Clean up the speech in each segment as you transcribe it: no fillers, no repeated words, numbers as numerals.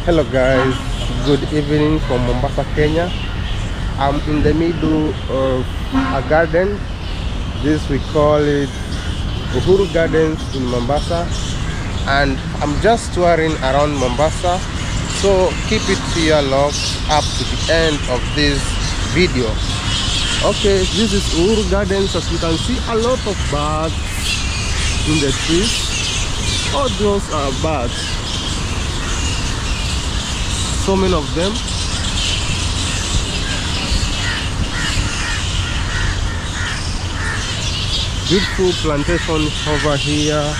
Hello guys, good evening from Mombasa, Kenya. I'm in the middle of a garden. This we call it Uhuru Gardens in Mombasa, and I'm just touring around Mombasa, so keep it here locked up to the end of this video. Okay, this is Uhuru Gardens. As you can see, a lot of birds in the trees. All those are birds, so many of them. Beautiful plantation over here,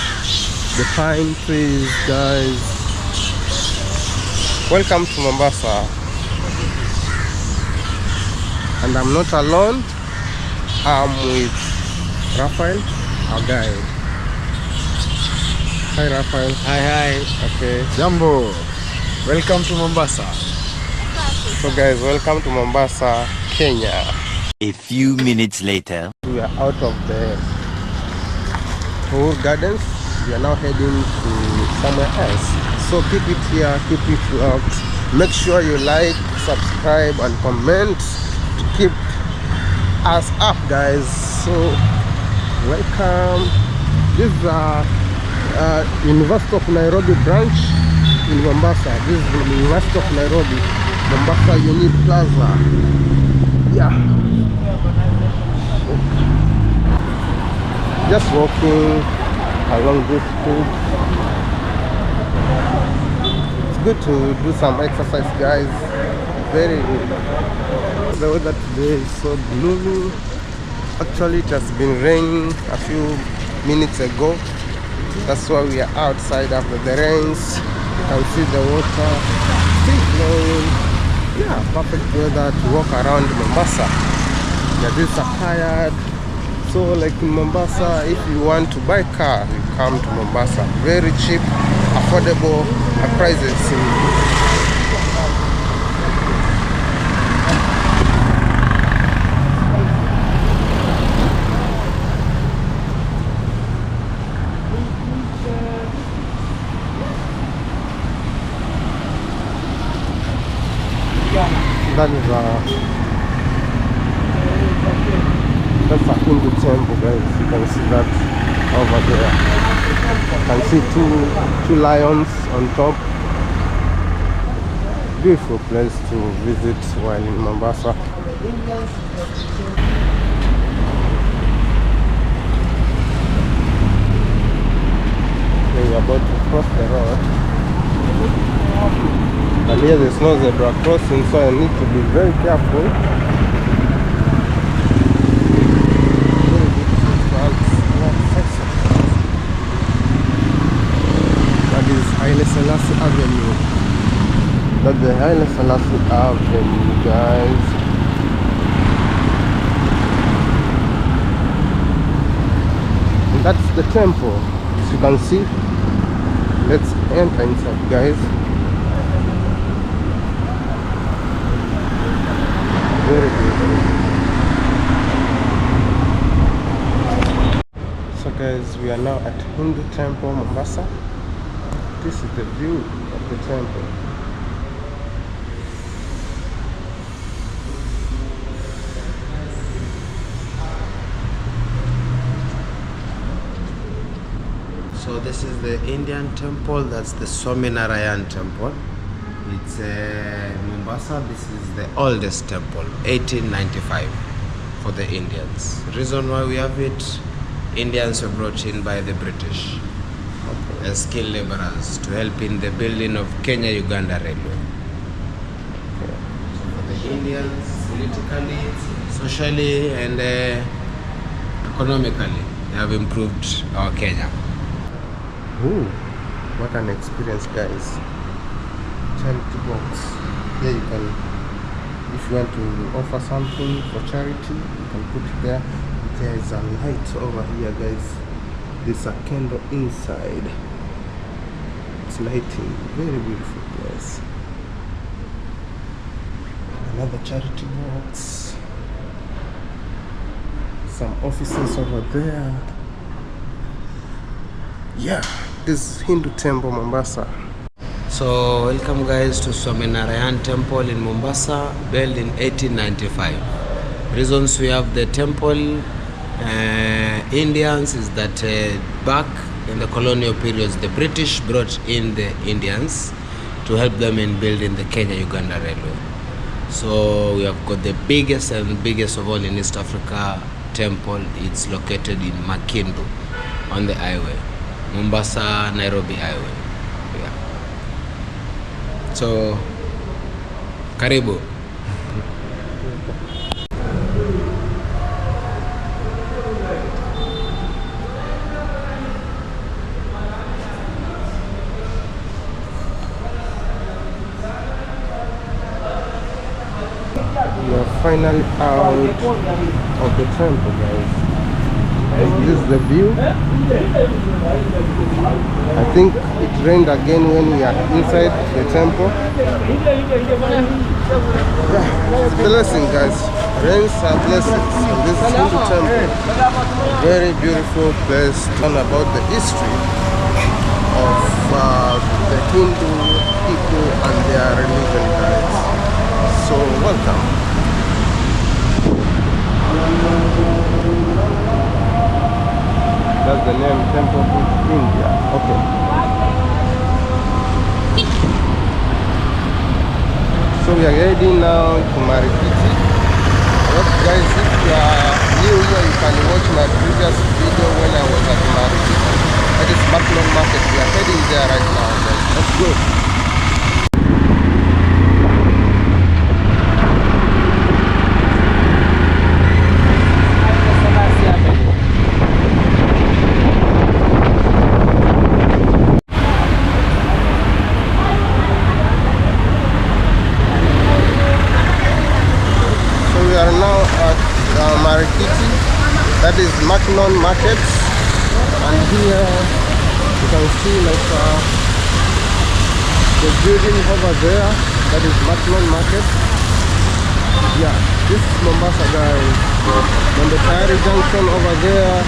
the pine trees, guys. Welcome to Mombasa. And I'm not alone, I'm with Raphael, our guide. Hi Raphael. Hi. Okay. Jambo. Welcome to Mombasa. So guys, welcome to Mombasa, Kenya. A few minutes later. We are out of the Uhuru Gardens. We are now heading to somewhere else. So keep it here, keep it locked. Make sure you like, subscribe and comment to keep us up, guys. So welcome. This is University of Nairobi branch in Mombasa. This is the University of Nairobi, Mombasa Uni Plaza. Yeah. Just walking along this street. It's good to do some exercise, guys. Very good. The weather today is so gloomy. Actually, it has been raining a few minutes ago. That's why we are outside after the rains. You can see the water still flowing. Yeah, perfect weather to walk around Mombasa. The streets are tired. So like in Mombasa, if you want to buy car, you come to Mombasa. Very cheap, affordable prices. That's a Hindu temple, guys. You can see that over there. You can see two lions on top. Beautiful place to visit while in Mombasa. Okay, we're about to cross the road. And here there's no zebra crossing, so I need to be very careful. Haile Selassie Avenue. That's the Haile Selassie Avenue, guys. And that's the temple, as you can see. Let's enter inside, guys. Very beautiful. So guys, we are now at Hindu Temple, Mombasa. This is the view of the temple. So this is the Indian temple. That's the Swaminarayan temple. It's Mombasa. This is the oldest temple, 1895, for the Indians. Reason why we have it, Indians were brought in by the British as skilled laborers to help in the building of Kenya-Uganda Railway. So for the Indians, politically, socially and economically, they have improved our Kenya. Ooh, what an experience, guys. Charity box. Here you can, if you want to offer something for charity, you can put it there. There is a light over here, guys. There's a candle inside. It's lighting. Very beautiful place. Another charity box. Some offices over there. Yeah, this Hindu temple, Mombasa. So welcome guys to Swaminarayan Temple in Mombasa, built in 1895. Reasons we have the temple Indians is that back in the colonial periods, the British brought in the Indians to help them in building the Kenya-Uganda Railway. So we have got the biggest of all in East Africa temple. It's located in Makindu on the highway, Mombasa-Nairobi highway. Yeah. So, karibu. We are finally out of the temple, guys. This is the view. I think it rained again when we are inside the temple. Yeah, it's a blessing, guys. Rains are blessings. And this is Hindu temple. Very beautiful place. Learn about the history of the Hindu people and their religion, guys. So welcome. That's the name, Temple of India. Okay. So we are heading now to Marikiti. Guys, if you are new here, you can watch my previous video when I was at Marikiti. That is Macklon Market. We are heading there right now, guys. Let's go. Marikiti, that is Macklon Market, and here you can see like the building over there, that is Macklon Market. Yeah, this is Mombasa, guys. Then the Tayari Junction over there,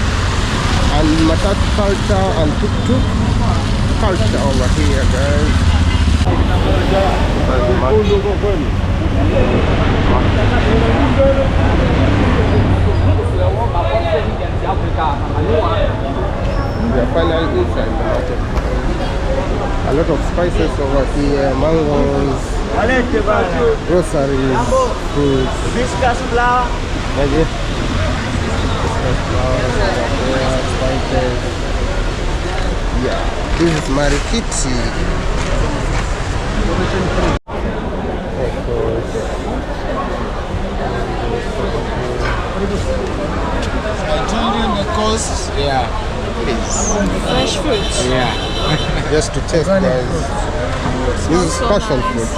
and Matatu culture and tuk-tuk culture over here, guys. We are finally inside the market. A lot of spices over here, mangoes, groceries, fruits. Hibiscus flower. Maybe. Hibiscus flowers over there, spices. Yeah, this is Marikiti. Of course. I told you in the coast, yeah, please. Fresh fruits. Yeah. Just to taste, guys. This is passion fruit.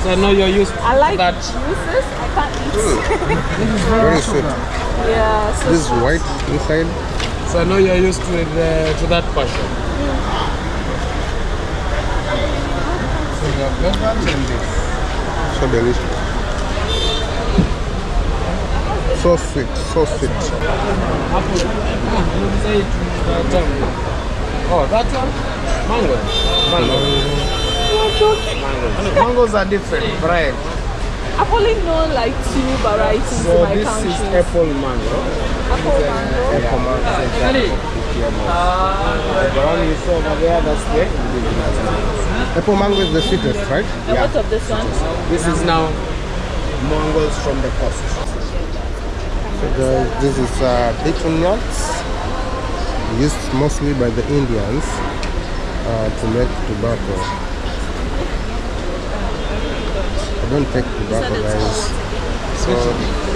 So I know you're used to I like that. juices. I can't eat. Very sweet. Yeah. So This is white inside. So I know you're used to that passion. So you have lemon and this. So delicious. So sweet, so sweet. Oh, that one? Mango. You're joking. Mangoes are different, right? I've only known like 2 varieties So in my this country. is apple mango. Apple mango. Apple mango. The one you saw over there, that's the indigenous mango. Apple mango is the sweetest, right? And what of this one? This is now mangoes from the coast. So guys, this is betel nuts, used mostly by the Indians to make tobacco. I don't take tobacco, guys. So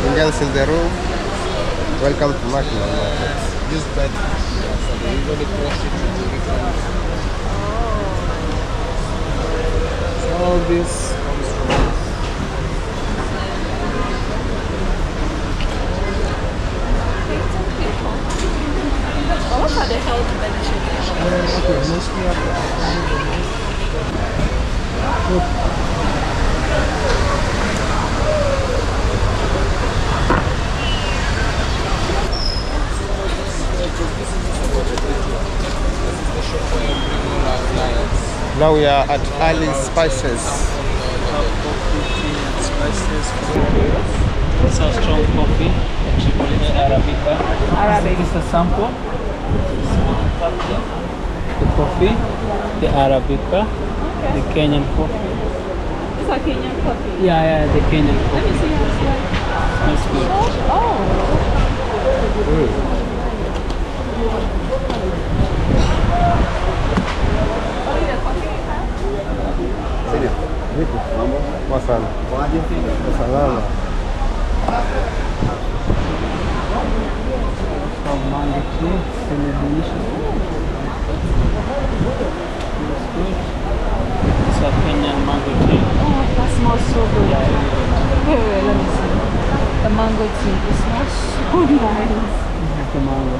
Indians in the room, welcome to Macklon Market. Used by so they usually crush it into different. So all this comes from What are the health benefits? okay, mostly Now we are at Ali Spices. Coffee, tea, and spices. It's a strong coffee, Triple Arabica. Arabic. This is a sample. The coffee, the Arabica, the Kenyan coffee. It's a Kenyan coffee. Yeah, the Kenyan Let me coffee. see how it's like. Smells good. Oh. Masala. Salama. From mango tea, semi-delicious. It's good. It's a Kenyan mango tea. Oh, that smells so good. Wait, let me see. The mango tea. It smells so nice. The mango.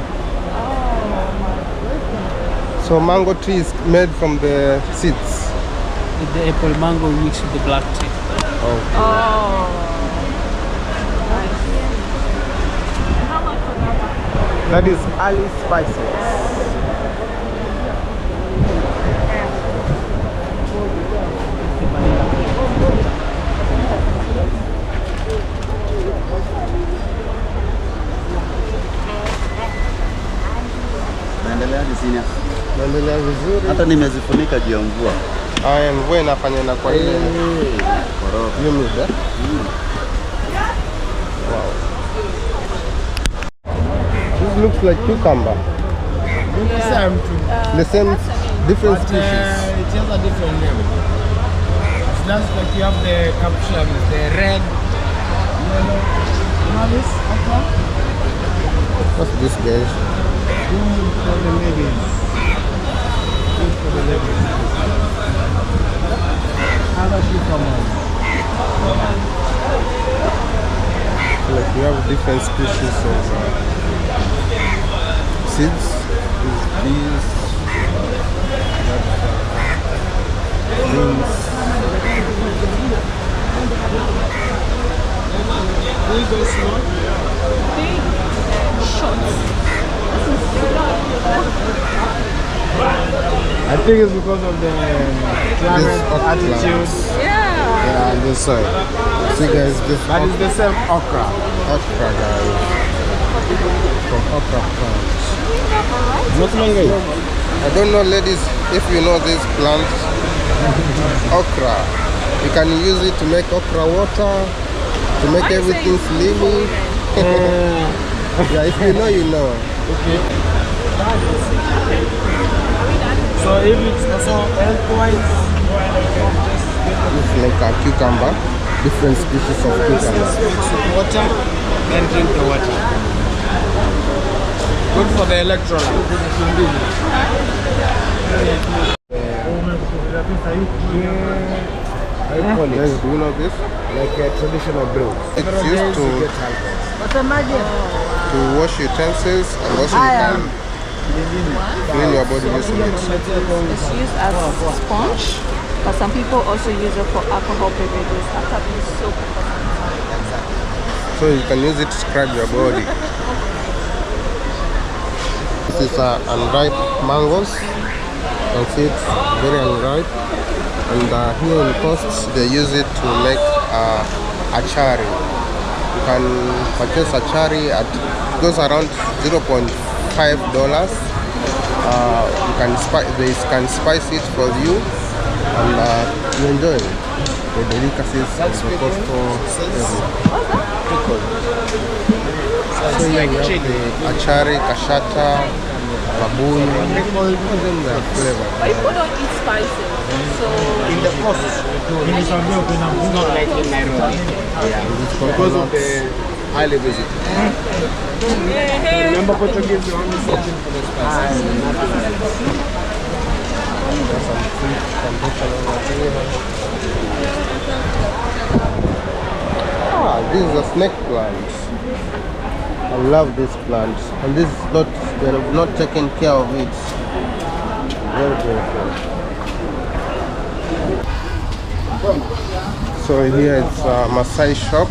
So mango tree is made from the seeds. With the apple mango mixed with the black tea. Oh. Oh. Nice. How much for that? That is Ali Spices. Naendeleaje sini? Naendelea vizuri. Hata nimezifunika juu ya mvua. Haya, mvua inafanya na kwa ile humid. Wow. This looks like cucumber. The same, different species. It has a different name. It's just like you have the caption, the red, yellow. You know this? What's this, guys? Food for the ladies. Food for the ladies. Other cucumbers. Like we have different species of seeds. These, beans. These are small. I think it's because of the climate hot attitude. plants. Yeah. Yeah, on this side. See, guys, this But it's the same okra. okra, guys. From okra plants. Not longer. I don't know, ladies, if you know this plant, okra. You can use it to make okra water, to make everything slimy. Yeah, if you know, you know. Okay. So if it's also health-wise, It's like a cucumber, different species of cucumber. mix with water, then drink the water. Good for the electrolytes. Guys, do you know this? Like a traditional brew. It's used to wash utensils and also you can clean your body using it. It's used as a sponge, but some people also use it for alcohol beverages. After being soap. So you can use it to scrub your body. This is unripe mangoes. You can see it's very unripe. And here in Coast, they use it to make achari. You can purchase achari at, it goes around $0.5. They can spice it for you and you enjoy it. The delicacies of the Costco area. So you have the achari, kashata, baboon, all them their flavor. But people don't eat spices. So In the coast, it's not like in Nairobi. Because of the highly visit. Remember Portuguese, you only searching for the spices. There's some fruit plantation over here. This is a snake plant. I love this plant. And this is not, they have not taken care of it. Very beautiful. So here it's Maasai Shop.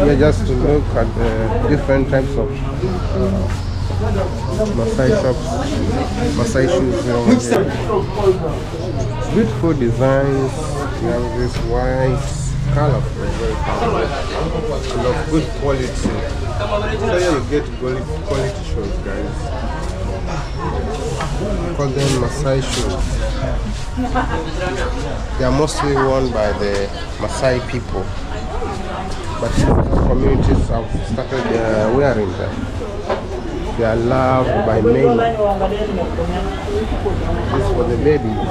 Here just to look at the different types of Maasai shops, Maasai shoes over here. Beautiful designs. We have this white, colorful, very colorful, and of good quality. So here you get quality shoes, guys. Call them Maasai shoes. They are mostly worn by the Maasai people, but communities have started wearing them. They are loved by many. This for the babies.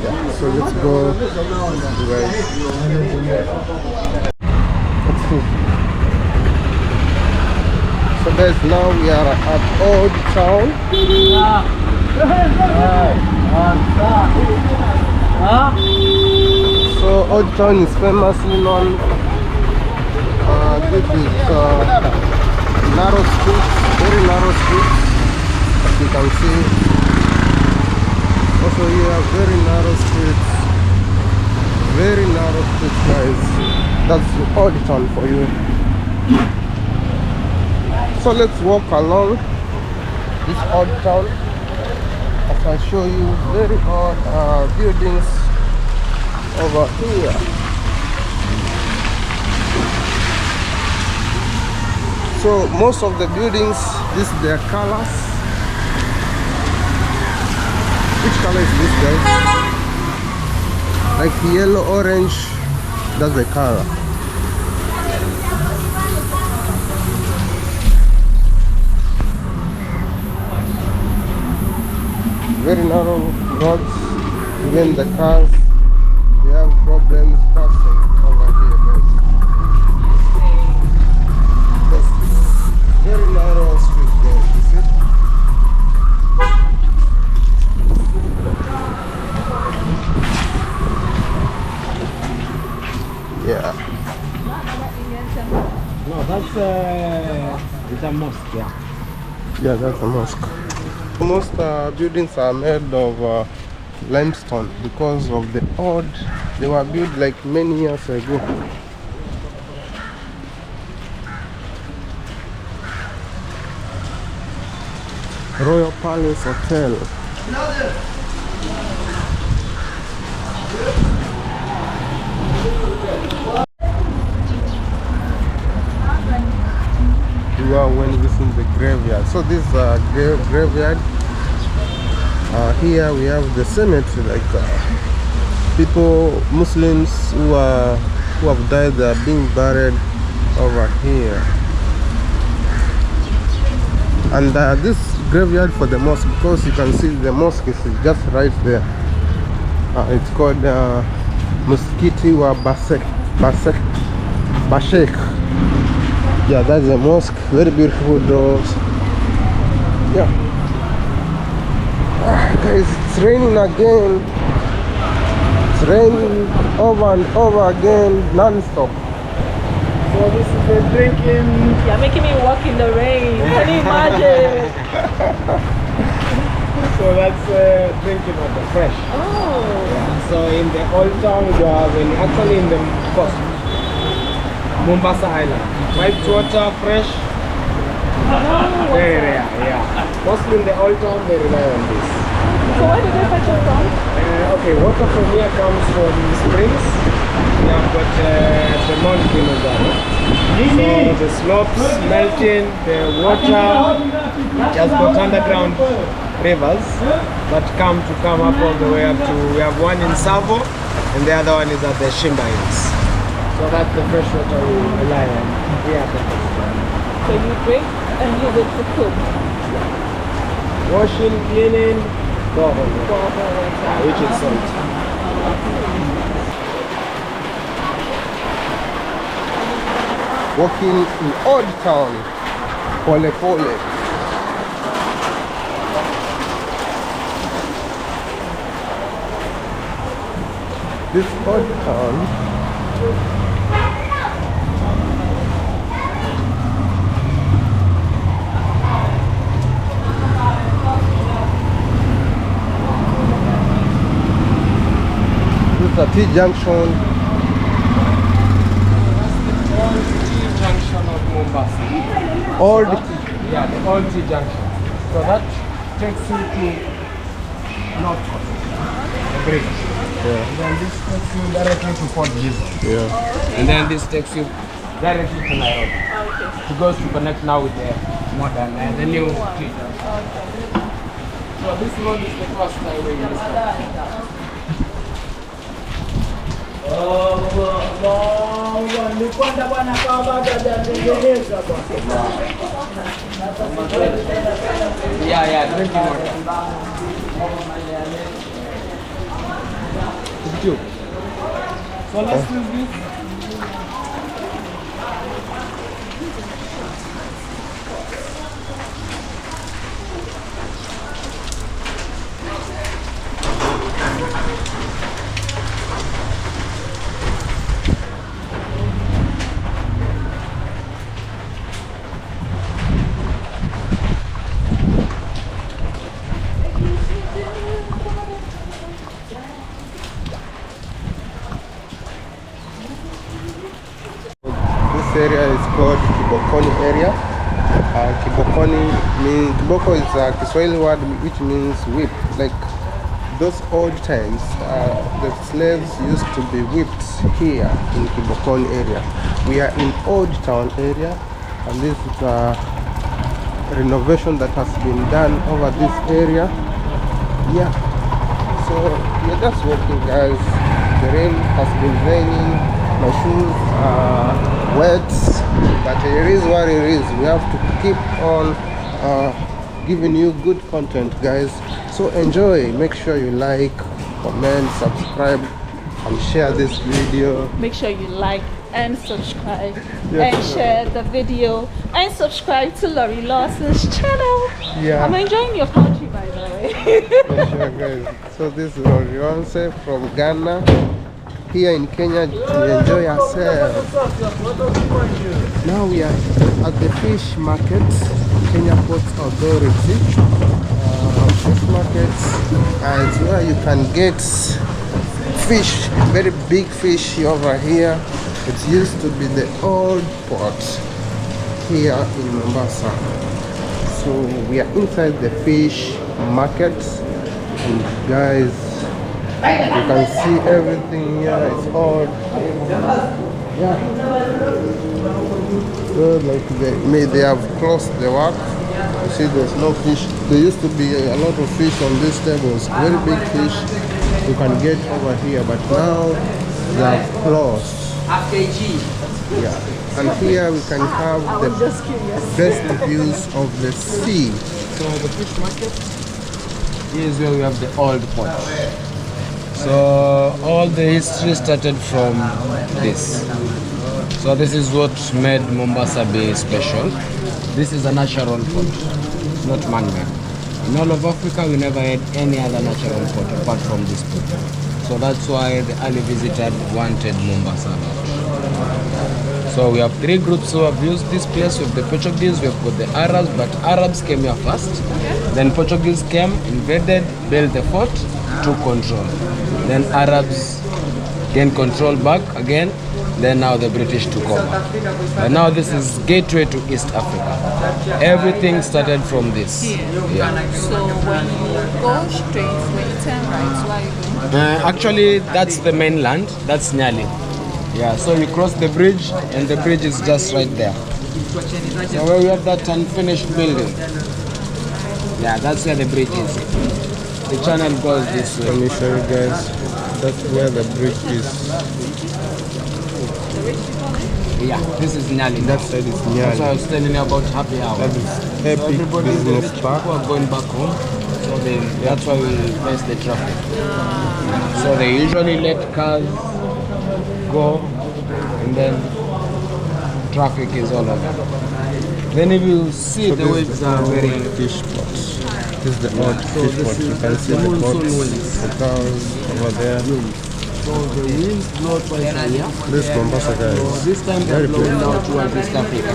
Yeah, so let's go, guys. Let's see. So guys, now we are at Old Town. So Old Town is famously known with narrow streets, very narrow streets, as you can see. Also here, very narrow streets, guys. That's Old Town for you. So let's walk along this Old Town as I show you very old buildings over here. So most of the buildings, this is their colors. Which color is this, guys? Like yellow, orange, that's the color. Very narrow roads, even the cars, they have problems passing over here, guys. Very narrow street there, you see? Yeah. No, that's it's a mosque, yeah. Yeah, that's a mosque. Most buildings are made of limestone because of the old, they were built like many years ago. Royal Palace Hotel. You are when visiting the graveyard. So this graveyard. Here we have the cemetery, like people, Muslims who have died, they are being buried over here. And this graveyard for the mosque, because you can see the mosque is just right there. It's called Marikiti wa Bashek. Yeah, that's the mosque. Very beautiful doors. Yeah. Guys, it's raining again. It's raining over and over again, non-stop. So this is the drinking. You're making me walk in the rain. Can you imagine? So that's drinking of the fresh. Oh. Yeah. So in the old town, you have actually in the coast, Mombasa Island. White water, fresh. Very rare, yeah. Mostly in the old town, they rely on this. So where do they fetch it from? Okay, water from here comes from springs. We have got the Mount Kilimanjaro. So the slopes melting, the water has got underground rivers that come up all the way up to, we have one in Savo and the other one is at the Shimba Hills. So that's the fresh water we rely on. Yeah. So you drink and use it to cook. Washing, cleaning, which is salt. Walking in Old Town, Pole Pole. This Old Town. This is a T-junction. Mombasa. Old. Yeah, the old T junction. So that takes you to North Coast, the bridge. Yeah. And then this takes you directly to Port Jesus. Yeah. And then this takes you directly to Nairobi. It goes to connect now with the modern and the new T junction. So this road is the first highway in this country. Yeah, drinking water. So let's do this. This area is called Kibokoni area. Kibokoni means, Kiboko is a Kiswahili word which means whip. Like those old times, the slaves used to be whipped here in Kibokoni area. We are in Old Town area, and this is a renovation that has been done over this area. Yeah, so we're just walking, guys. The rain has been raining. My shoes are wet, but it is what it is. We have to keep on giving you good content, guys. So enjoy. Make sure you like, comment, subscribe, and share this video. Make sure you like and subscribe Yes, and share the video and subscribe to Lori Lawson's channel. Yeah. I'm enjoying your country, by the way. For sure, guys. So this is Lawrence from Ghana. Here in Kenya to enjoy ourselves. Now we are at the fish market, Kenya Ports Authority. Fish market is where you can get fish, very big fish over here. It used to be the old port here in Mombasa. So we are inside the fish market, and guys, you can see everything here. It's old. Yeah. So like they have closed the work. You see, there's no fish. There used to be a lot of fish on these tables. Very big fish you can get over here, but now they have closed. Yeah. And here we can have the best views of the sea. So the fish market, here is where we have the old port. So all the history started from this. So this is what made Mombasa Bay special. This is a natural port, not man-made. In all of Africa, we never had any other natural port apart from this port. So that's why the early visitor wanted Mombasa. So we have three groups who have used this place. With the Portuguese, we have got the Arabs, but Arabs came here first. Then Portuguese came, invaded, built the fort, took control. Then Arabs gained control back again. Then now the British took over. And now this is gateway to East Africa. Everything started from this. Yeah. So when you go straight, when you turn right, where are you going? Actually, that's the mainland. That's Nyali. Yeah, so you cross the bridge, and the bridge is just right there. So where we have that unfinished building. Yeah, that's where the bridge is. The channel goes this way. Let me show you guys. That's where the bridge is. Yeah, this is Nyali. That side is That's why I Nyali. was telling you about happy hour. That is So Epic everybody, the Business rich Park. people are going back home. So that's why we face the traffic. So they usually let cars go, and then traffic is all over. Then if you see So the this waves is are the very old fish pot. This is the old So fish this pot. You is can see the the monsoon boats, winds. the cows over there. So the winds blow twice a year. This is Mombasa, So guys. this time they're blowing now towards East Africa.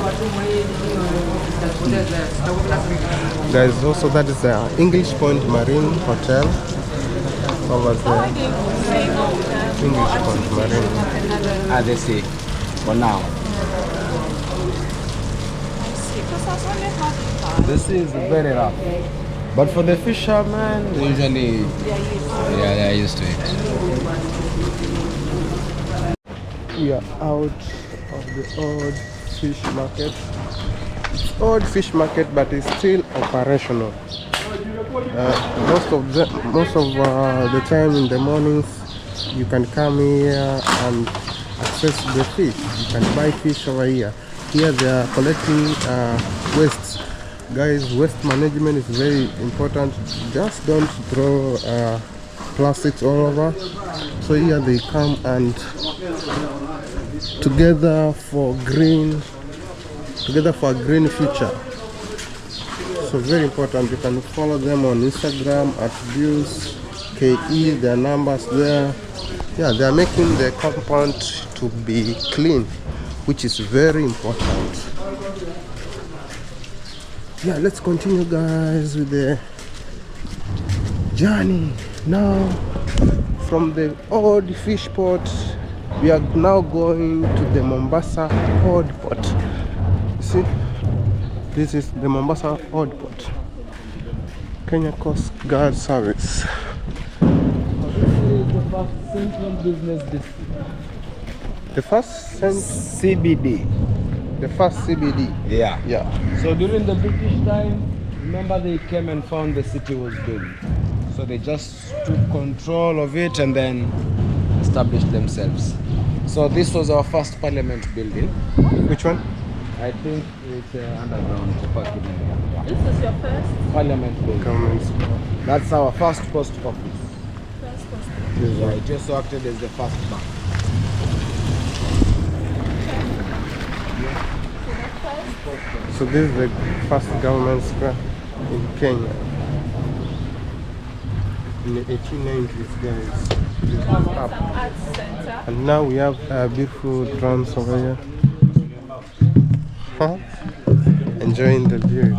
Guys, also that is the English Point Marine Hotel over there. English Point Marine. They say for now. wonder how they are. The sea is very rough. But for the fishermen, they usually they are used to it. We are out of the old fish market. It's old fish market, but it's still operational. Most of the time in the mornings, you can come here and access the fish. You can buy fish over here. Here they are collecting waste. Guys, waste management is very important. Just don't throw plastics all over. So here they come and together for a green future. So very important. You can follow them on Instagram at views KE, their numbers there. Yeah, they are making the compound to be clean, which is very important. Yeah, let's continue guys with the journey. Now from the old fish port, we are now going to the Mombasa Old Port. You see, this is the Mombasa Old Port, Kenya Coast Guard Service. The first central business district. The first CBD. The first CBD. Yeah. Yeah. So during the British time, remember they came and found the city was doomed. So they just took control of it and then established themselves. So this was our first parliament building. Which one? I think it's underground parking area. This is your first Parliament building. Government. That's our first post office. post. Yeah, it also acted as the first bank. So this is the first government square in Kenya in the 1890s, guys. This is up. Arts center. And now we have beautiful drums over here. Huh? Enjoying the view.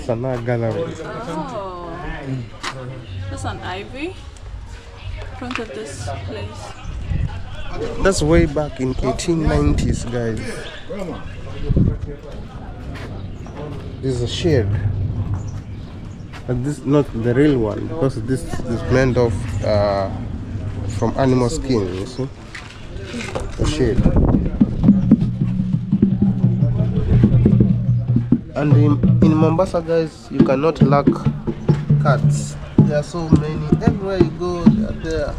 Sana Gallery. Oh, that's an ivy. In front of this place. That's way back in 1890s, guys. This is a shed. But this is not the real one because this is made of from animal skin, you see? The shed. And in Mombasa, guys, you cannot lack cats. There are so many. Everywhere you go, they are there.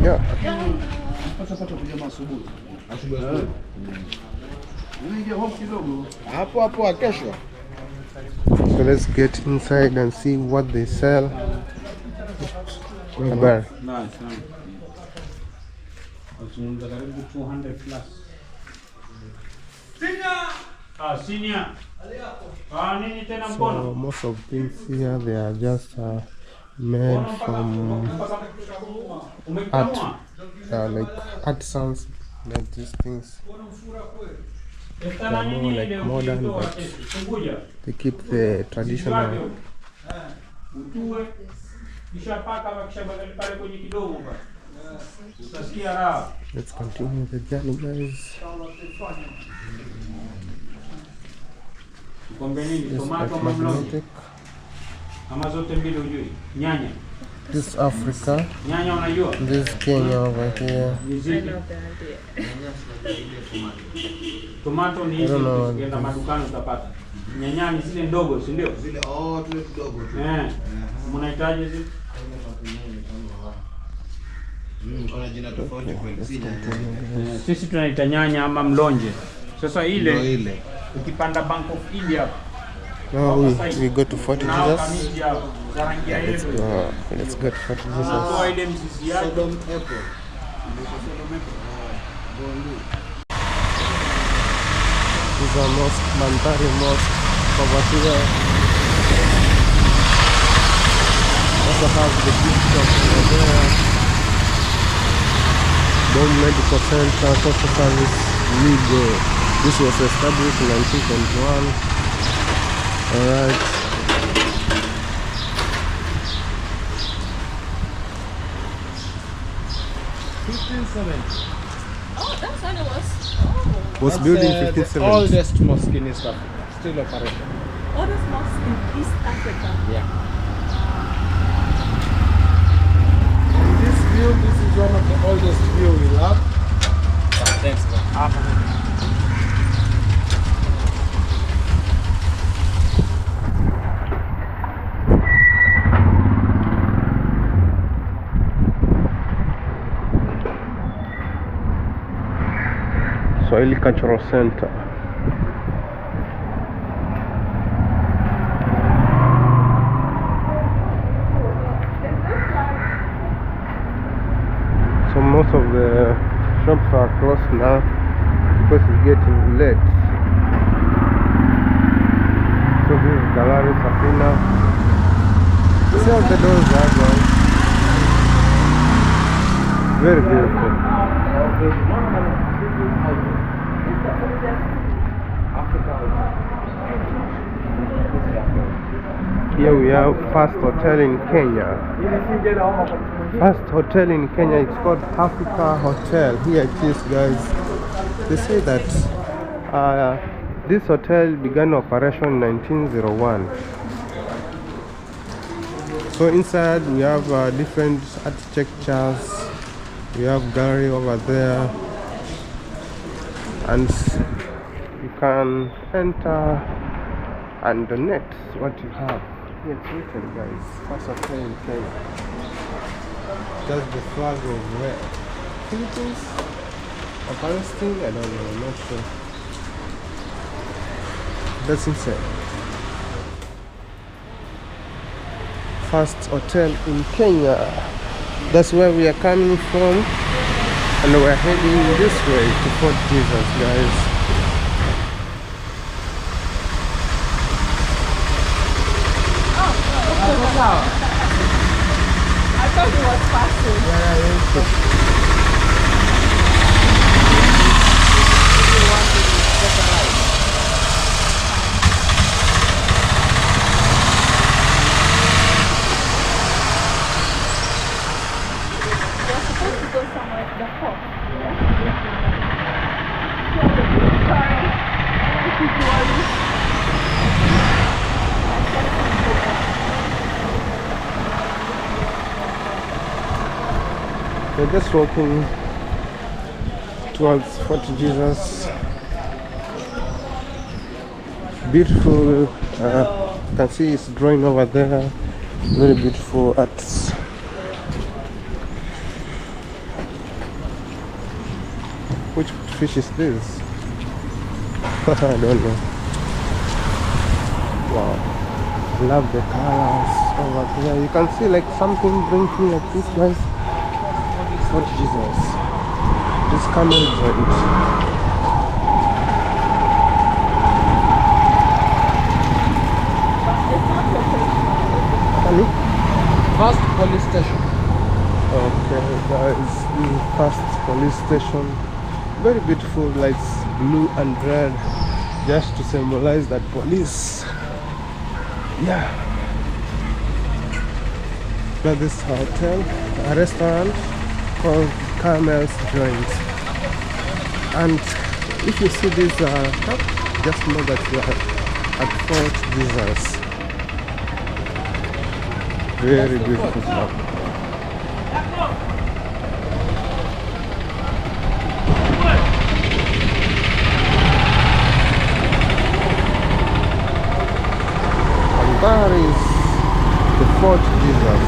Yeah. So let's get inside and see what they sell. Habari. So most of things here they are just made from art, like artisans like these things. They are more like modern, but they keep the traditional. Let's continue the journey, guys. This is magnetic. This is Africa. This is Kenya over here. Tomato ni hizi ukienda madukani utapata. Nyanya ni zile ndogo, si ndio? Zile tule kidogo tu. Mnahitaji hizi? Kuna jina tofauti kweli. Si nyanya. Sisi tunaita nyanya ama mlonje. Sasa ile ukipanda Bank of India. Now we go to Fort Jesus. Let's go to Fort Jesus. Sodom Apple. This is a mosque, Mandari Mosque over here. Also have the gift shop over there. Dome Medical Center, Social Service, Legal. This was established in 1921. Alright. that's when it was. Was built in the 1570. oldest mosque in East Africa. Still operational. Oldest mosque in East Africa. Yeah. And this view, this is one of the oldest view we have. Thanks, man. Swahili Cultural Center. So most of the shops are closed now because it's getting late. So this is Gallery Safina. See how the doors are going. Very beautiful. Here we have first hotel in Kenya. First hotel in Kenya, it's called Africa Hotel. Here it is, guys. They say that this hotel began operation in 1901. So inside we have different architectures. We have gallery over there, and you can enter and donate what you have. Here it's written, guys. First hotel in Kenya. That's the flag of where? Philippines? Or Palestine? I don't know, I'm not sure. That's insane. First hotel in Kenya. That's where we are coming from, and we're heading this way to Fort Jesus, guys. I thought it was passing. You're supposed to go somewhere to the port. Sorry. I keep worrying. We're just walking towards Fort Jesus. Beautiful, you can see it's drawing over there. Very beautiful arts. Which fish is this? I don't know. Wow, love the colors over there. You can see like something blinking like this, guys. Fort Jesus. This camel joint. First police station. Okay, guys, the first police station. Very beautiful lights, blue and red, just to symbolize that police. Yeah. Now this hotel, a restaurant called Camel's Joint. And if you see this cup, just know that you are at Fort Jesus. Very beautiful cup. And that is the Fort Jesus.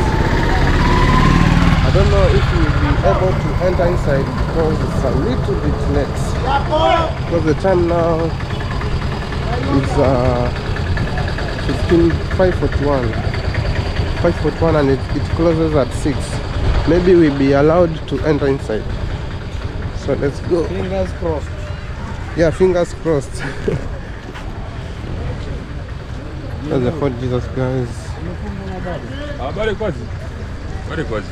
I don't know if you will be able to enter inside because it's a little bit late. Because the time now is 5:41 and it closes at 6. Maybe we'll be allowed to enter inside. So let's go. Fingers crossed. Yeah, fingers crossed. That's the Fort Jesus, guys. Habari kwazi. Habari kwazi.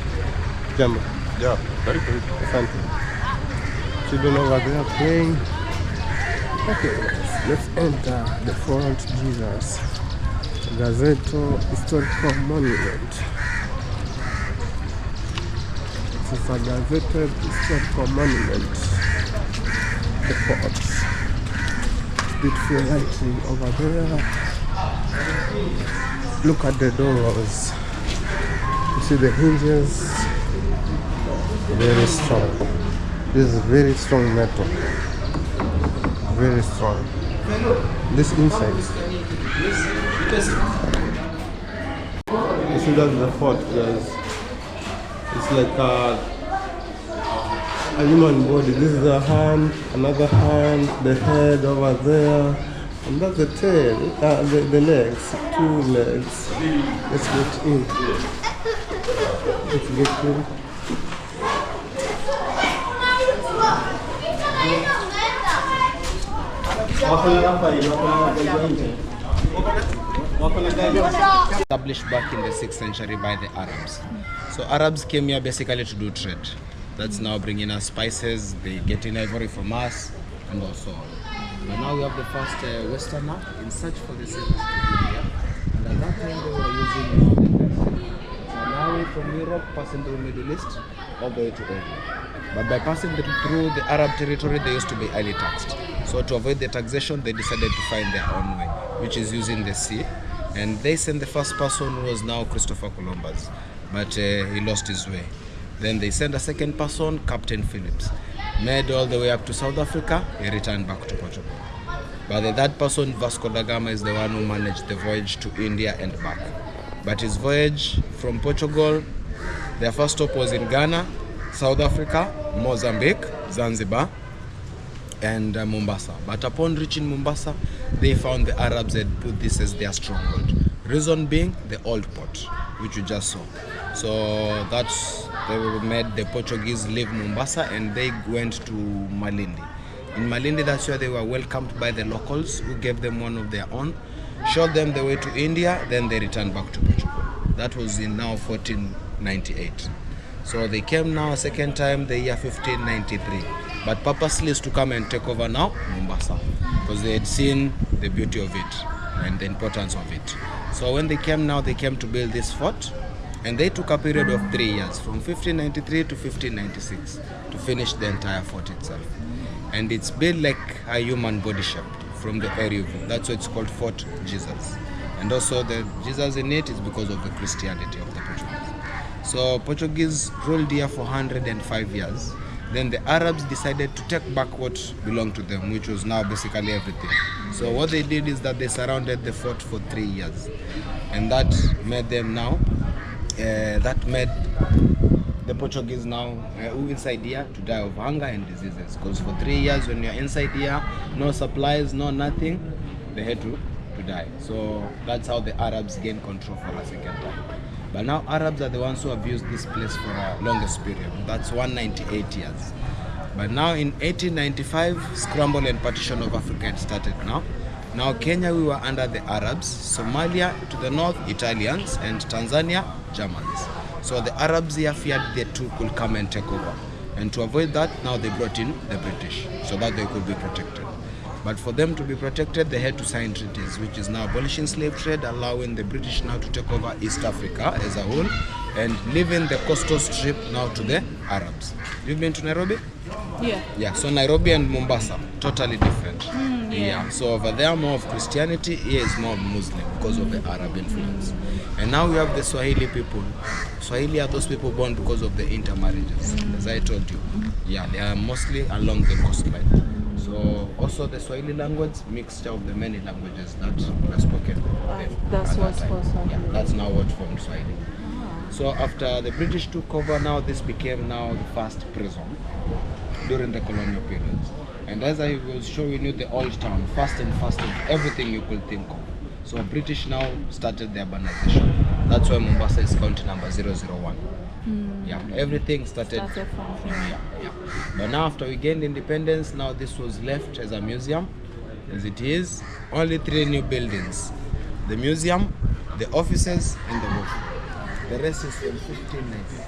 Jambo. Yeah, very good. Asante. Children over there playing. Okay, let's enter the Fort Jesus Gazetto Historical Monument. This is a gazetted historical monument. the forts. Beautiful lighting over there. Look at the doors. You see the hinges. Very strong. This is very strong metal. Very strong. This inside. You see that's the fort, guys. It's like a human body. This is a hand, another hand, the head over there, and that's the tail, the legs, 2 legs. Let's get in. Let's get in. Established back in the 6th century by the Arabs. So Arabs came here basically to do trade. That's now bringing us spices, they get in ivory from us, and also on. But now we have the first Westerner in search for the silk in India. And at that time they were using the So now from Europe passing through Middle East all the way to India. But by passing through the Arab territory, they used to be highly taxed. So to avoid the taxation, they decided to find their own way, which is using the sea. And they sent the first person, who was now Christopher Columbus, but he lost his way. Then they sent a second person, Captain Phillips. Made all the way up to South Africa, he returned back to Portugal. But the third person, Vasco da Gama, is the one who managed the voyage to India and back. But his voyage from Portugal, their first stop was in Ghana, South Africa, Mozambique, Zanzibar, and Mombasa. But upon reaching Mombasa, they found the Arabs had put this as their stronghold. Reason being the old port, which you just saw. So that's they made the Portuguese leave Mombasa and they went to Malindi. In Malindi, that's where they were welcomed by the locals, who gave them one of their own, showed them the way to India, then they returned back to Portugal. That was in now 1498. So they came now a second time the year 1593, but purposely is to come and take over now Mombasa, because they had seen the beauty of it and the importance of it. So when they came now, they came to build this fort, and they took a period of 3 years, from 1593 to 1596, to finish the entire fort itself. And it's built like a human body shape from the area view. That's why it's called Fort Jesus. And also the Jesus in it is because of the Christianity of the Portuguese. So Portuguese ruled here for 105 years. Then the Arabs decided to take back what belonged to them, which was now basically everything. So what they did is that they surrounded the fort for 3 years. And that made them now, that made the Portuguese now who inside here to die of hunger and diseases. Because for 3 years when you're inside here, no supplies, no nothing, they had to die. So that's how the Arabs gained control for a second time. But now Arabs are the ones who have used this place for a longest period. That's 198 years. But now in 1895, scramble and partition of Africa had started now. Now Kenya, we were under the Arabs, Somalia to the north, Italians, and Tanzania, Germans. So the Arabs here feared the two could come and take over. And to avoid that, now they brought in the British so that they could be protected. But for them to be protected, they had to sign treaties, which is now abolishing slave trade, allowing the British now to take over East Africa as a whole, and leaving the coastal strip now to the Arabs. You've been to Nairobi? Yeah. Yeah, so Nairobi and Mombasa, totally different. Yeah, so over there more of Christianity, here is more Muslim because of the Arab influence. And now we have the Swahili people. Swahili are those people born because of the intermarriages, as I told you. Yeah, they are mostly along the coastline. So also the Swahili language, mixture of the many languages that were spoken. That's what's for Swahili. Yeah, that's now what formed Swahili. So after the British took over, now this became now the first prison during the colonial periods. And as I was showing you the old town, fast and faster, everything you could think of. So British now started the urbanization. That's why Mombasa is county number 001. Yeah, everything started from here. Yeah. But now after we gained independence, now this was left as a museum, as it is. Only 3 new buildings: the museum, the offices, and the wharf. The rest is from 1590.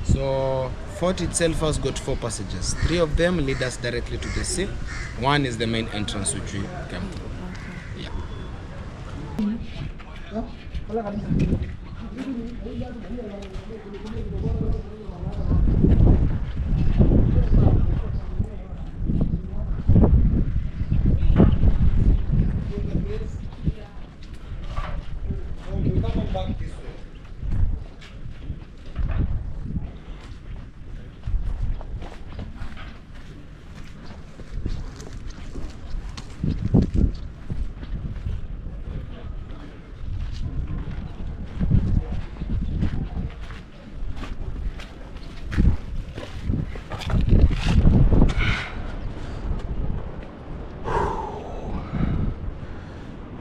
So fort itself has got 4 passages. 3 of them lead us directly to the sea. 1 is the main entrance which we came through. Yeah.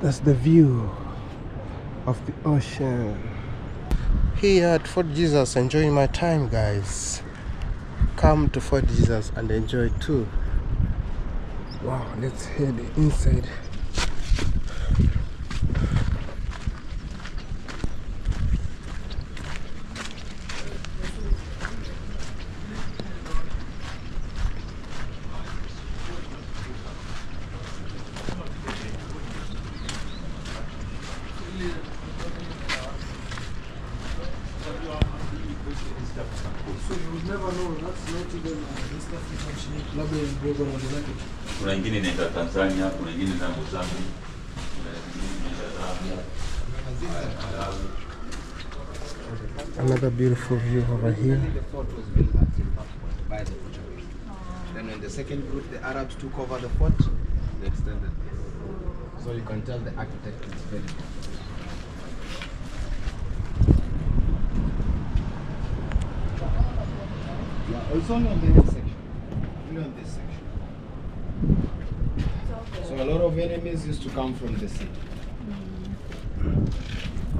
That's the view of the ocean. Here at Fort Jesus, enjoying my time, guys. Come to Fort Jesus and enjoy too. Wow, let's head inside. Kuna ingine inaenda Tanzania, kuna ingine inaenda Mozambique, kuna ingine inaenda Malawi. Another beautiful view over here. The fort was built at Zimbabwe by the Portuguese. Then when the second group, the Arabs, took over the fort, they extended this. So you can tell the architect is very good. Yeah, it's only on the head section. Only on this section. So a lot of enemies used to come from the sea.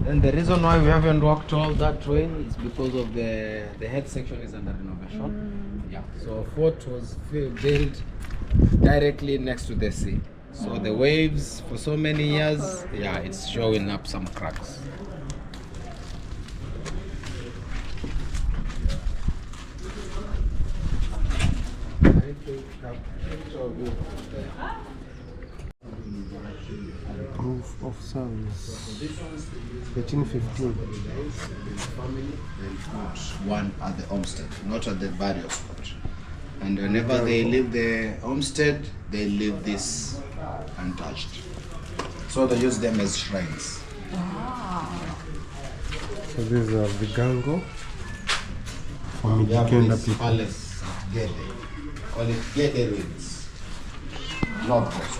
And the reason why we haven't walked all that way is because of the head section is under renovation. Yeah. So fort was built directly next to the sea. So the waves for so many years, yeah, it's showing up some cracks. Grove of Sounds, 1815. Family and put one at the homestead, not at the burial spot. And whenever they leave the homestead, they leave this untouched. So they use them as shrines. So these are the Gango. We have this palace at Gede. Call it Gede Ruins. North Coast.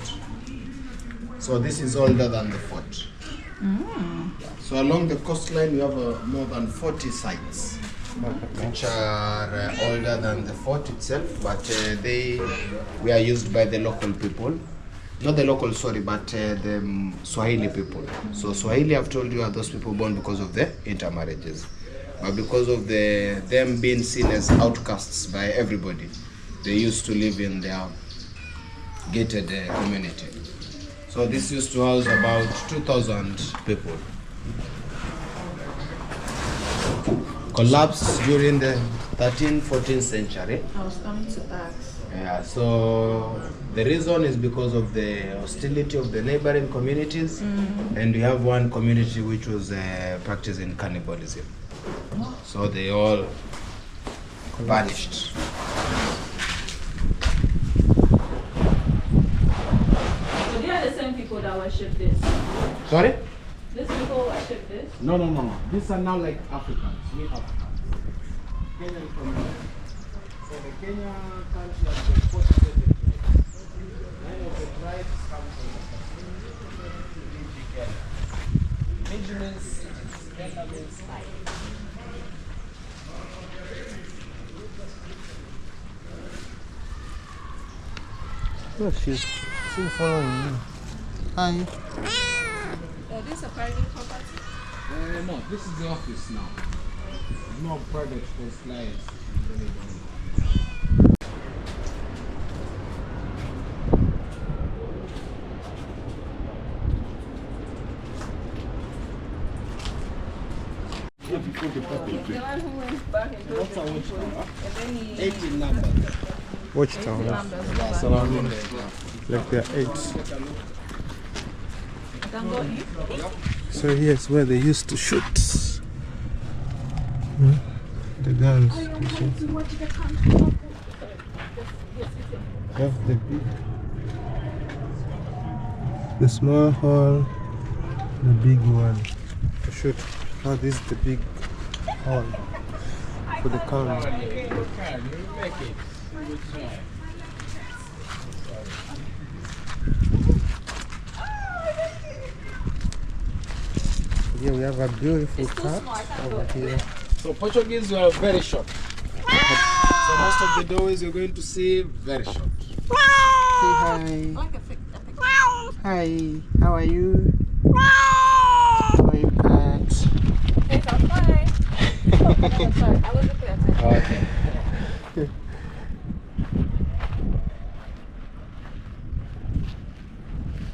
So this is older than the fort. So along the coastline we have more than 40 sites which are older than the fort itself, but they were used by the local people. Not the local, sorry, but the Swahili people. So Swahili, I've told you, are those people born because of the intermarriages. But because of them being seen as outcasts by everybody, they used to live in their gated community. So this used to house about 2,000 people. Collapsed during the 13th, 14th century. I was coming to ask. Yeah, so the reason is because of the hostility of the neighboring communities, and we have one community which was practicing cannibalism. So they all vanished. So they are the same people that worship this. Sorry? These people worship this. No. These are now like Africans. We Africans. Kenyan community. So the Kenya country has got 47 tribes. 9 of the tribes come from the Mij means cities. Kenya means life. Oh, she's still following me. Hi. This is a private property. No, this is the office now. It's more private for clients. The one who went back and told the people, and then he 18 numbers. Watchtower. numbers. So like there are 8. Can go in. So here's where they used to shoot the guns. That's the big, the small hall, the big one to shoot. Oh, this is the big hall for the camera. Here we have a beautiful cat over here. So Portuguese were very short. So most of the doors you're going to see very short. Say hi. Like a Hi, how are you? How are you, cat? Yes, I'm fine. Oh, sorry, I wasn't paying attention. Okay.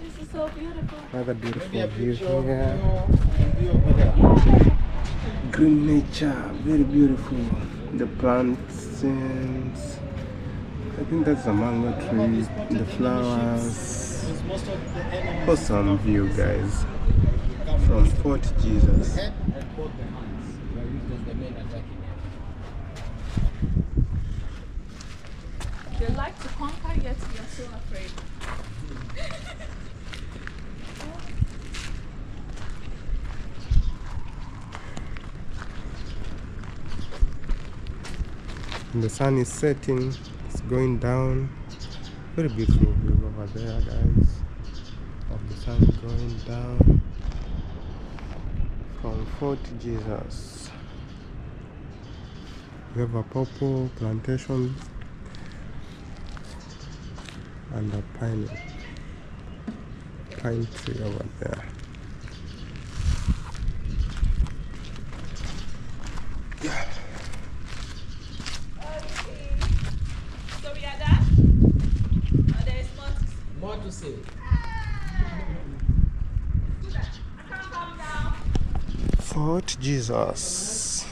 This is so beautiful. Another beautiful view here. Green nature, very beautiful. The plants, I think that's a mango tree, the flowers. Awesome view, guys, from Fort Jesus. They like to conquer, yet you're so afraid. And the sun is setting, it's going down. Very beautiful view over there, guys, of the sun going down from Fort Jesus. We have a purple plantation and a pine tree over there. So we are done? Or there is more to say? Fort Jesus.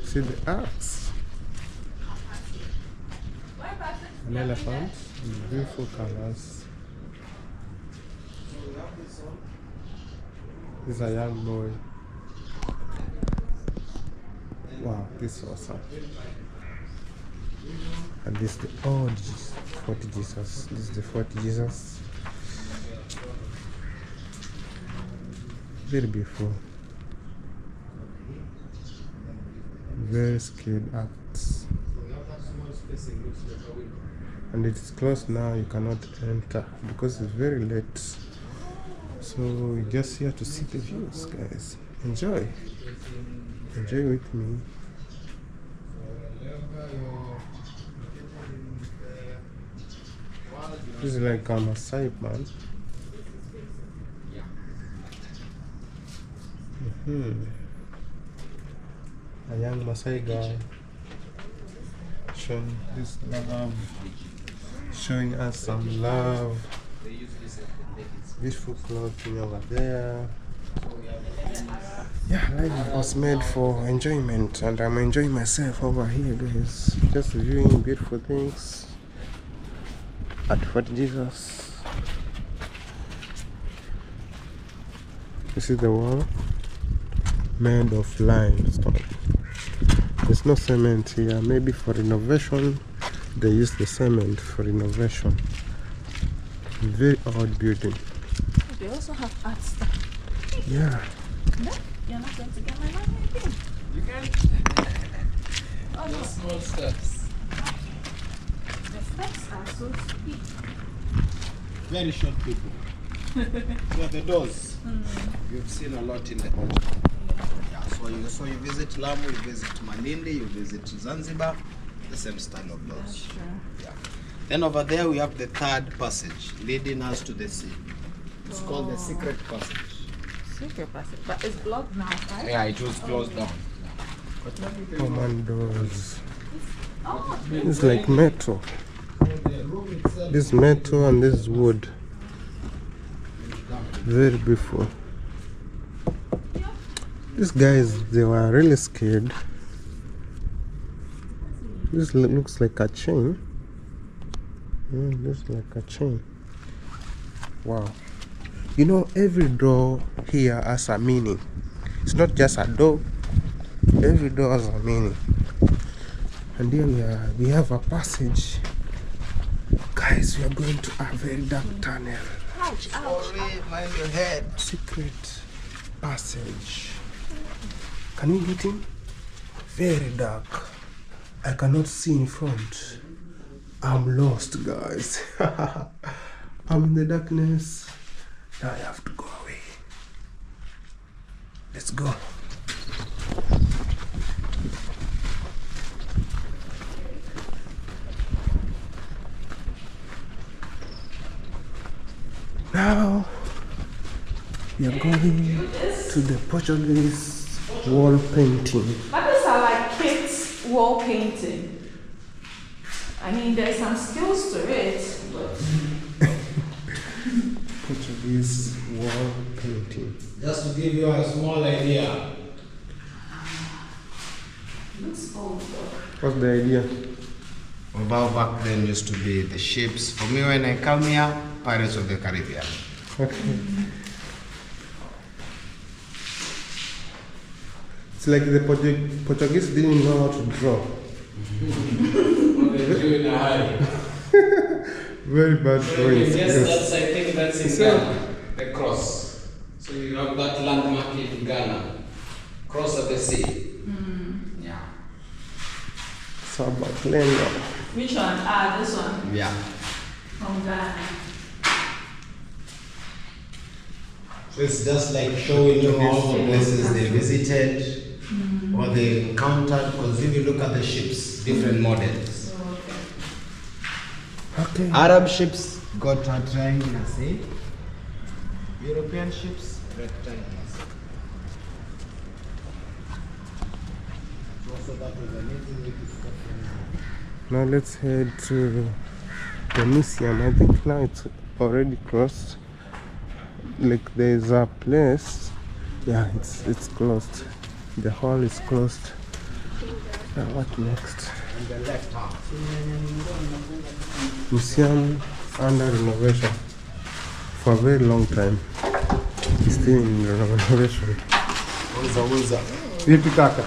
See the axe. An elephant with beautiful colors. This is a young boy. Wow, this is awesome. And this is the old Fort Jesus. This is the Fort Jesus. Very beautiful. Very skilled acts. And it's closed now, you cannot enter because it's very late. So we're just here to see the views, guys. Enjoy. Enjoy with me. This is like a Maasai man. A young Maasai guy showing this love, showing us some love. Beautiful clothing over there. Yeah, life was made for enjoyment, and I'm enjoying myself over here, guys. Just viewing beautiful things at Fort Jesus. This is the wall made of limestone. There's no cement here. Maybe for renovation, they use the cement for renovation. Very old building. They also have art stuff. Yeah. No, you're not going to get my money again. You can. Oh no. Small steps. The steps are so steep. Very short people. Yeah, the doors. You've seen a lot in the ocean. Yeah, so you visit Lamu, you visit Malindi, you visit Zanzibar, the same style of doors. That's true. Yeah. Then over there we have the third passage leading us to the sea. It's called the secret passage. Secret passage. But it's blocked now, right? Yeah, it was closed down. Commandos. Oh, It's like metal. This metal and this wood. Very beautiful. These guys, they were really scared. This looks like a chain. This is like a chain. Wow. You know, every door here has a meaning. It's not just a door. Every door has a meaning. And here we have a passage. Guys, we are going to a very dark tunnel. ouch, ouch. Sorry, mind your head. Secret passage. Can we get in? Very dark. I cannot see in front. I'm lost, guys. I'm in the darkness. Now I have to go away. Let's go. Now we are going to the Portuguese wall painting. But these are like kids' wall painting. I mean, there's some skills to it, but Portuguese wall painting. Just to give you a small idea. looks old though. What's the idea? About back then used to be the ships. For me, when I come here, Pirates of the Caribbean. Okay. It's like the Portuguese didn't know how to draw. Very bad drawing skills. I think that's in Ghana, the cross. So you have that landmark in Ghana, cross of the sea. Yeah. Sabatlena. Which one? Ah, this one. Yeah. From Ghana. So it's just like showing you all the places they visited or they encountered, because if you look at the ships, different models. Okay. Arab ships got a triangular sail. European ships, rectangles. Also that was amazing. Now let's head to the museum. I think now it's already closed. Like there's a place. Yeah, it's closed. The hall is closed. Now what next? On the left hand. Museum under renovation for a very long time. It's still in renovation. Vipi kaka?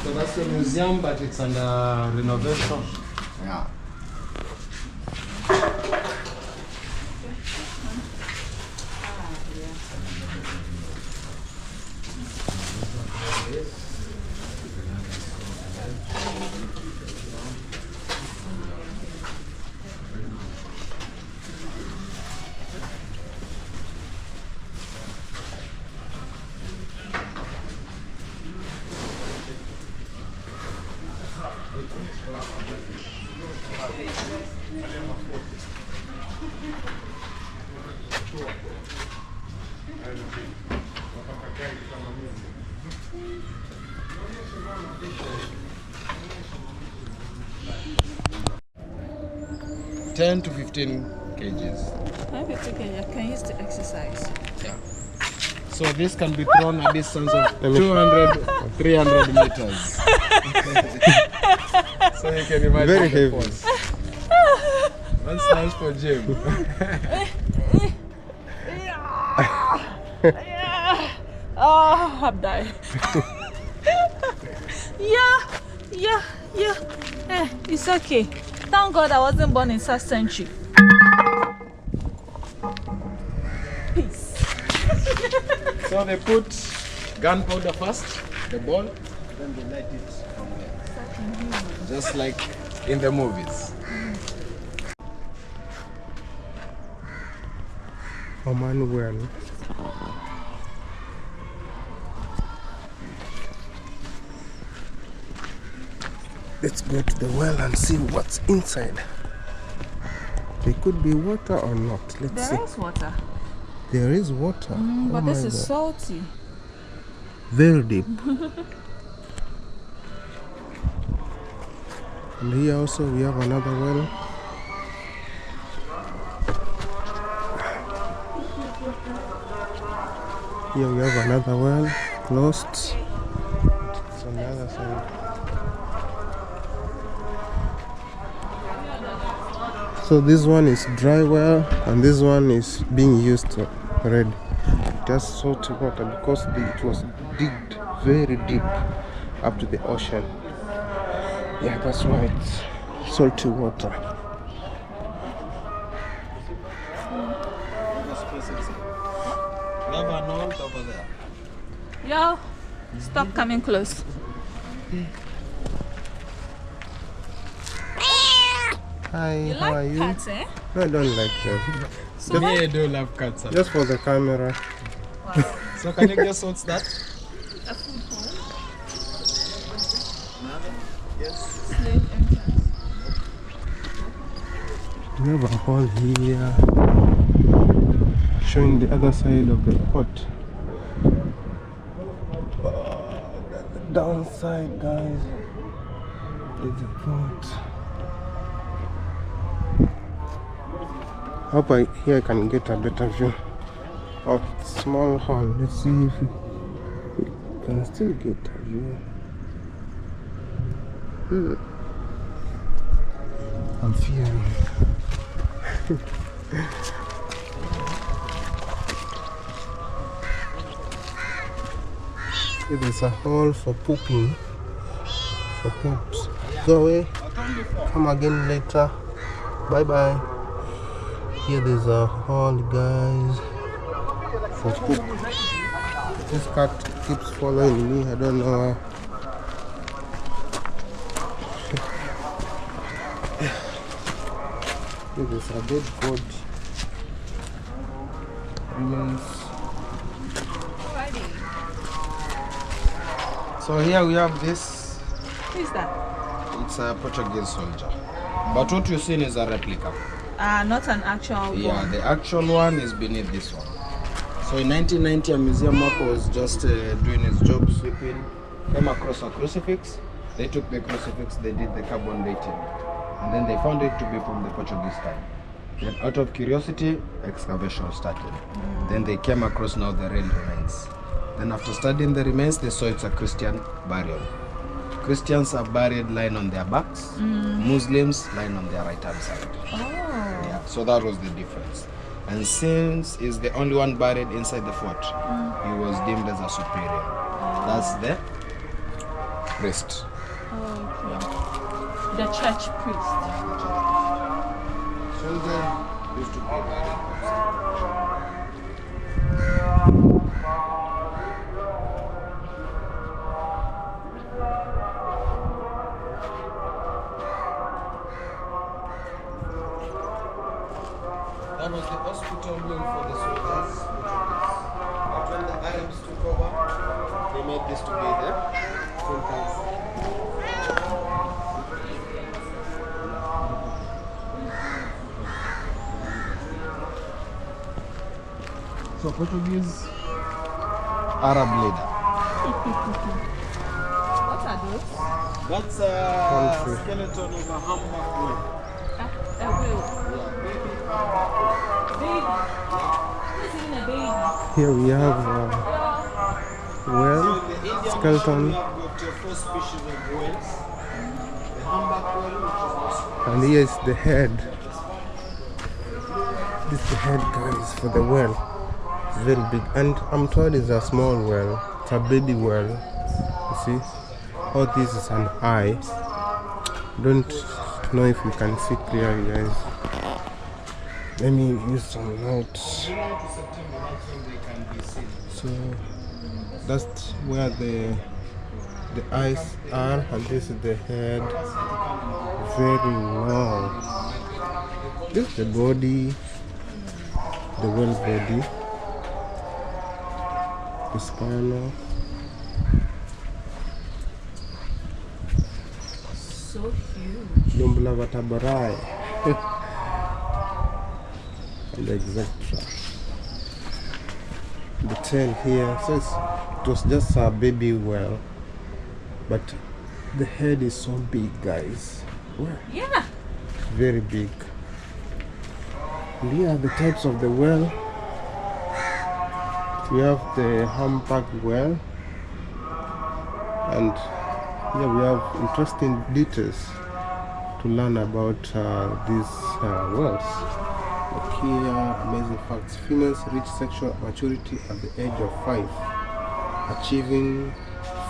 So that's the museum, but it's under renovation. Yeah. $10 to 15 kgs. I'm 50 kg. I can use to exercise. Yeah. So this can be thrown a distance of 200, 300 meters. So you can imagine Very the heavy. force. One stands for gym. Oh, I'm dying. Yeah. It's okay. Thank God I wasn't born in such century. Peace. So they put gunpowder first, the ball, then they light it from there. Just like in the movies. Manuel. Let's go to the well and see what's inside. There could be water or not. Let's see. There is water. There is water. But this is God. salty. Very deep. And here also we have another well. Here we have another well closed. It's on the other side. So this one is dry well and this one is being used already. Just salty water because it was digged very deep up to the ocean. Yeah, that's why it's salty water. Yo, stop coming close. Hi, You how are like you? cats, eh? No, I don't like them. So Me, I do love cats. Just for the camera. So can you guess what's that? a food hole. Yes. Slave entrance. We have a hall here showing the other side of the pot. The downside, guys, is the pot. Hope here I can get a better view of the small hall. Let's see if we can still get a view. I'm fearing. There's a hall for pooping, for poops. Go away, come again later. Bye bye. Here there's a hall, guys, for poop. This cat keeps following me, I don't know why. Here there's a dead goat. Remains. So here we have this. Who is that? It's a Portuguese soldier. But what you're seeing is a replica. Not an actual Yeah, one. the actual one is beneath this one. So in 1990, a museum worker was just doing his job, sweeping, came across a crucifix. They took the crucifix, they did the carbon dating, and then they found it to be from the Portuguese time. Then out of curiosity, excavation started. Then they came across now the real remains. Then after studying the remains, they saw it's a Christian burial. Christians are buried lying on their backs, Muslims lying on their right hand side. Oh. Yeah, so that was the difference. And since he's the only one buried inside the fort, he was deemed as a superior. That's the priest. Okay. The church priest. Children used to be buried outside. That was the hospital wing for the soldiers, but when the Arabs took over, they made this to be the soldiers. So Portuguese Arab leader. What are those? That's a Country. skeleton of a humpback whale. A whale. Baby. Who's in a baby? Here we have well, The Indian skeleton, we have got four species of whales. The humpback whale, which is and here is the head. This is the head, guys, for the whale. It's very big, and I'm told it's a small whale. It's a baby whale. You see, all this is an eye. Don't know if you can see clearly, guys. Let me use some lights. So that's where the eyes are, and this is the head. Very long. This is the body, the whale body. The spinal. So huge. Lumbla vertebrae. And etc. The tail here. So it was just a baby whale, but the head is so big, guys. Wow. Yeah. Very big. And here are the types of the whale. We have the humpback whale, and here we have interesting details to learn about these whales. Like here, amazing facts: females reach sexual maturity at the age of 5, achieving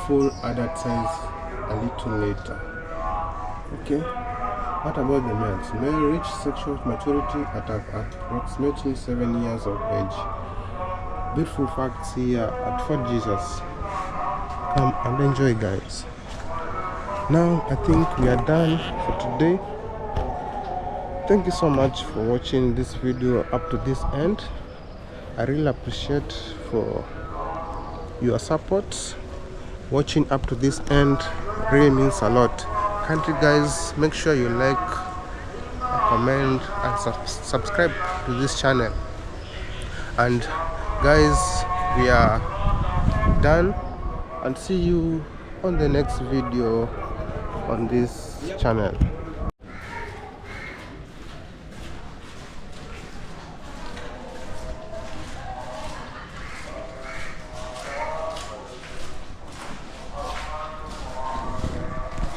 full adult size a little later. Okay, what about the males? Males reach sexual maturity at approximately 7 years of age. Beautiful facts here at Fort Jesus. Come and enjoy, guys. Now I think we are done for today. Thank you so much for watching this video up to this end. I really appreciate for your support. Watching up to this end really means a lot. Can't you guys make sure you like, comment and subscribe to this channel. And guys, we are done, and see you on the next video on this channel.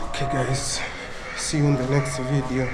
Okay guys, see you in the next video.